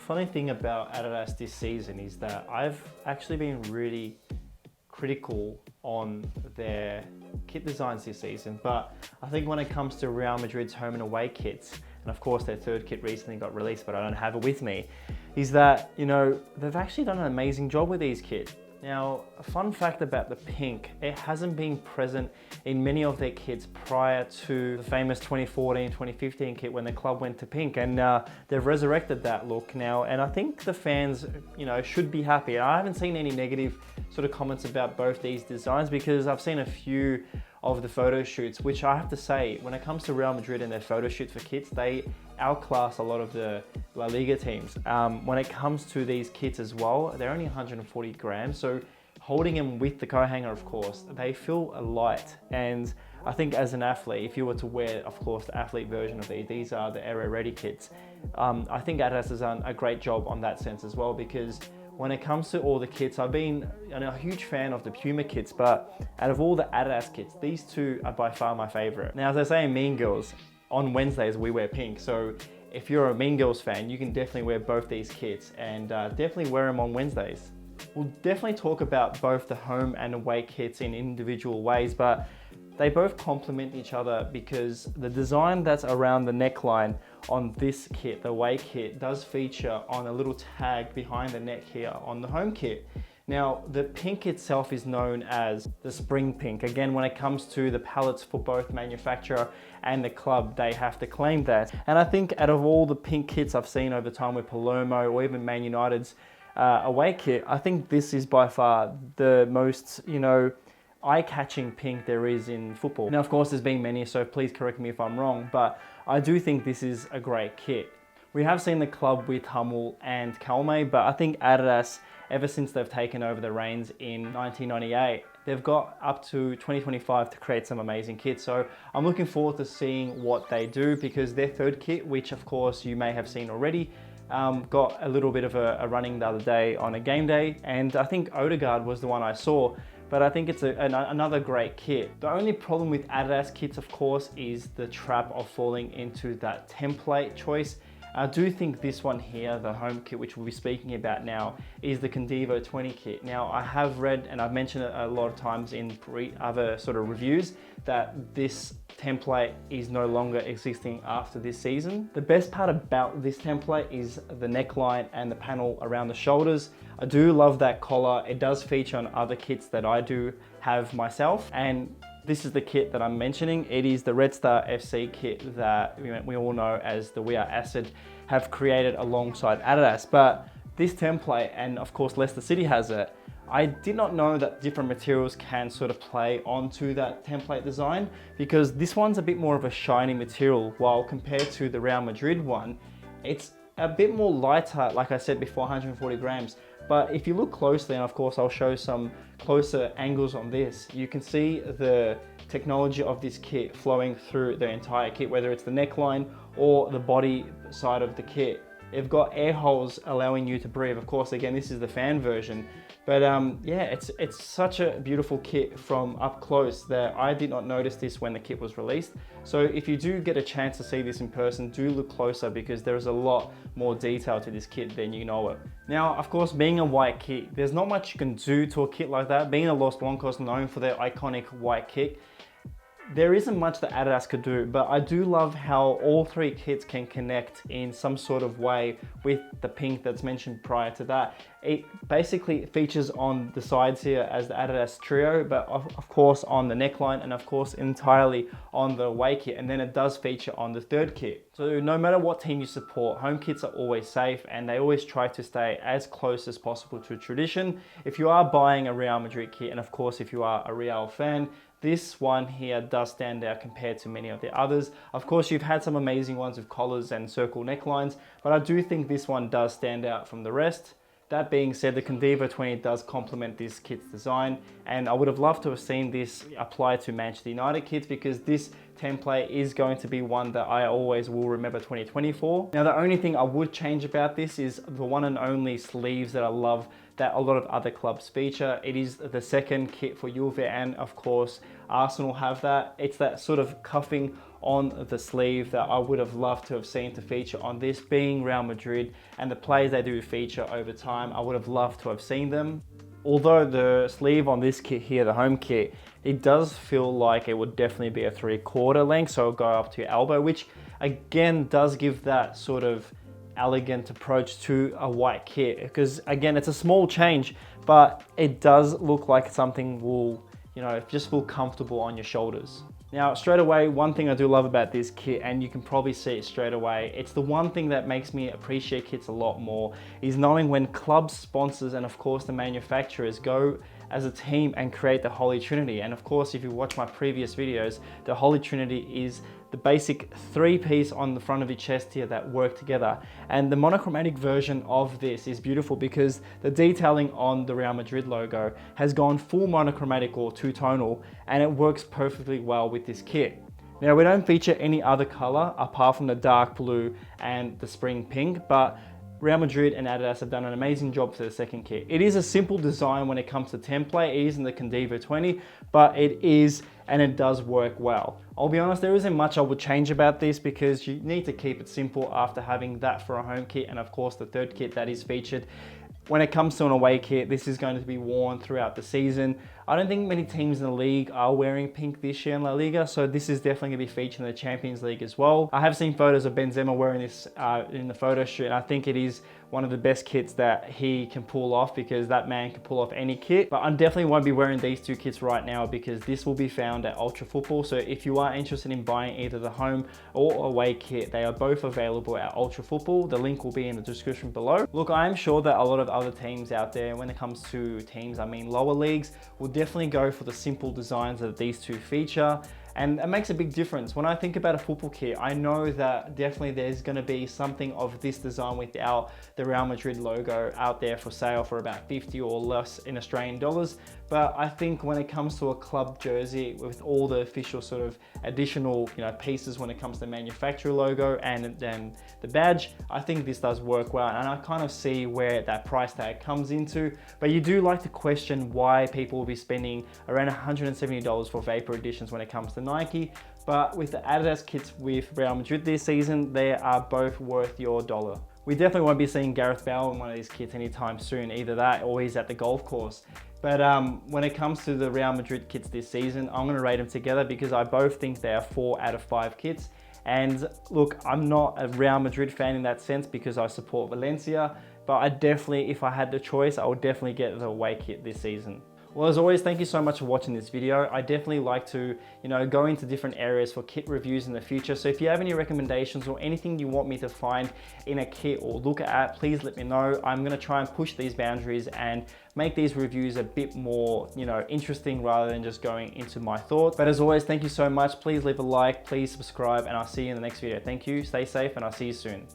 funny thing about Adidas this season is that I've actually been really critical on their kit designs this season, but I think when it comes to Real Madrid's home and away kits, and of course their third kit recently got released, but I don't have it with me, is that, you know, they've actually done an amazing job with these kits. Now, a fun fact about the pink, it hasn't been present in many of their kits prior to the famous 2014-2015 kit when the club went to pink, and they've resurrected that look now, and I think the fans, you know, should be happy. I haven't seen any negative sort of comments about both these designs because I've seen a few of the photo shoots, which I have to say, when it comes to Real Madrid and their photo shoots for kits, they outclass a lot of the La Liga teams. When it comes to these kits as well, they're only 140 grams, so holding them with the coat hanger, of course, they feel light. And I think as an athlete, if you were to wear, of course, the athlete version of these are the Aero Ready kits. I think Adidas has done a great job on that sense as well, because when it comes to all the kits, I've been a huge fan of the Puma kits, but out of all the Adidas kits, these two are by far my favorite. Now, as I say in Mean Girls, on Wednesdays we wear pink, so if you're a Mean Girls fan, you can definitely wear both these kits and definitely wear them on Wednesdays. We'll definitely talk about both the home and away kits in individual ways, but they both complement each other because the design that's around the neckline on this kit, the away kit, does feature on a little tag behind the neck here on the home kit. Now, the pink itself is known as the spring pink. Again, when it comes to the palettes for both manufacturer and the club, they have to claim that. And I think out of all the pink kits I've seen over time with Palermo or even Man United's away kit, I think this is by far the most, you know, eye-catching pink there is in football. Now, of course, there's been many, so please correct me if I'm wrong, but I do think this is a great kit. We have seen the club with Hummel and Calme, but I think Adidas, ever since they've taken over the reins in 1998, they've got up to 2025 to create some amazing kits. So I'm looking forward to seeing what they do, because their third kit, which of course you may have seen already, got a little bit of a running the other day on a game day, and I think Odegaard was the one I saw. But I think it's another great kit. The only problem with Adidas kits, of course, is the trap of falling into that template choice. I do think this one here, the home kit, which we'll be speaking about now, is the Condivo 20 kit. Now, I have read, and I've mentioned it a lot of times in other sort of reviews, that this template is no longer existing after this season. The best part about this template is the neckline and the panel around the shoulders. I do love that collar. It does feature on other kits that I do have myself, and this is the kit that I'm mentioning. It is the Red Star FC kit that we all know as the We Are Acid have created alongside Adidas. But this template, and of course Leicester City has it, I did not know that different materials can sort of play onto that template design, because this one's a bit more of a shiny material, while compared to the Real Madrid one, it's a bit more lighter, like I said before, 140 grams. But if you look closely, and of course I'll show some closer angles on this, you can see the technology of this kit flowing through the entire kit, whether it's the neckline or the body side of the kit. They've got air holes allowing you to breathe. Of course, again, this is the fan version. But yeah, it's such a beautiful kit from up close that I did not notice this when the kit was released. So if you do get a chance to see this in person, do look closer, because there's a lot more detail to this kit than you know it. Now, of course, being a white kit, there's not much you can do to a kit like that. Being a Los Blancos known for their iconic white kit, there isn't much that Adidas could do, but I do love how all three kits can connect in some sort of way with the pink that's mentioned prior to that. It basically features on the sides here as the Adidas Trio, but of course on the neckline, and of course entirely on the away kit, and then it does feature on the third kit. So no matter what team you support, home kits are always safe, and they always try to stay as close as possible to tradition. If you are buying a Real Madrid kit, and of course if you are a Real fan, this one here does stand out compared to many of the others. Of course, you've had some amazing ones with collars and circle necklines, but I do think this one does stand out from the rest. That being said, the Condivo 20 does complement this kit's design, and I would have loved to have seen this apply to Manchester United kits, because this template is going to be one that I always will remember 2024. Now, the only thing I would change about this is the one and only sleeves that I love that a lot of other clubs feature. It is the second kit for Juve, and of course Arsenal have that. It's that sort of cuffing on the sleeve that I would have loved to have seen to feature on this. Being Real Madrid and the players they do feature over time, I would have loved to have seen them. Although the sleeve on this kit here, the home kit, it does feel like it would definitely be a 3/4 length, so it'll go up to your elbow, which again does give that sort of elegant approach to a white kit, because again, it's a small change, but it does look like something will, just feel comfortable on your shoulders. Now, straight away, one thing I do love about this kit, and you can probably see it straight away, it's the one thing that makes me appreciate kits a lot more, is knowing when clubs, sponsors, and of course the manufacturers go as a team and create the Holy Trinity. And of course, if you watch my previous videos, the Holy Trinity is the basic 3-piece on the front of your chest here that work together. And the monochromatic version of this is beautiful because the detailing on the Real Madrid logo has gone full monochromatic or two-tonal, and it works perfectly well with this kit. Now, we don't feature any other color apart from the dark blue and the spring pink, but Real Madrid and Adidas have done an amazing job for the second kit. It is a simple design when it comes to template. It isn't the Condivo 20, but it is, and it does work well. I'll be honest, there isn't much I would change about this because you need to keep it simple after having that for a home kit, and of course the third kit that is featured. When it comes to an away kit, this is going to be worn throughout the season. I don't think many teams in the league are wearing pink this year in La Liga, so this is definitely going to be featured in the Champions League as well. I have seen photos of Benzema wearing this in the photo shoot, and I think it is one of the best kits that he can pull off, because that man can pull off any kit. But I definitely won't be wearing these two kits right now because this will be found at Ultra Football. So if you are interested in buying either the home or away kit, they are both available at Ultra Football. The link will be in the description below. Look, I am sure that a lot of other teams out there, when it comes to teams, I mean lower leagues, will definitely go for the simple designs that these two feature. And it makes a big difference. When I think about a football kit, I know that definitely there's gonna be something of this design without the Real Madrid logo out there for sale for about 50 or less in Australian dollars. But I think when it comes to a club jersey with all the official sort of additional pieces when it comes to the manufacturer logo and then the badge, I think this does work well. And I kind of see where that price tag comes into. But you do like to question why people will be spending around $170 for Vapor Editions when it comes to Nike. But with the Adidas kits with Real Madrid this season, they are both worth your dollar. We definitely won't be seeing Gareth Bale in one of these kits anytime soon, either that or he's at the golf course. But when it comes to the Real Madrid kits this season, I'm gonna rate them together because I both think they are 4 out of 5 kits. And look, I'm not a Real Madrid fan in that sense because I support Valencia, but I definitely, if I had the choice, I would definitely get the away kit this season. Well, as always, thank you so much for watching this video. I definitely like to, go into different areas for kit reviews in the future. So if you have any recommendations or anything you want me to find in a kit or look at, please let me know. I'm gonna try and push these boundaries and make these reviews a bit more, interesting rather than just going into my thoughts. But as always, thank you so much. Please leave a like, please subscribe, and I'll see you in the next video. Thank you, stay safe, and I'll see you soon.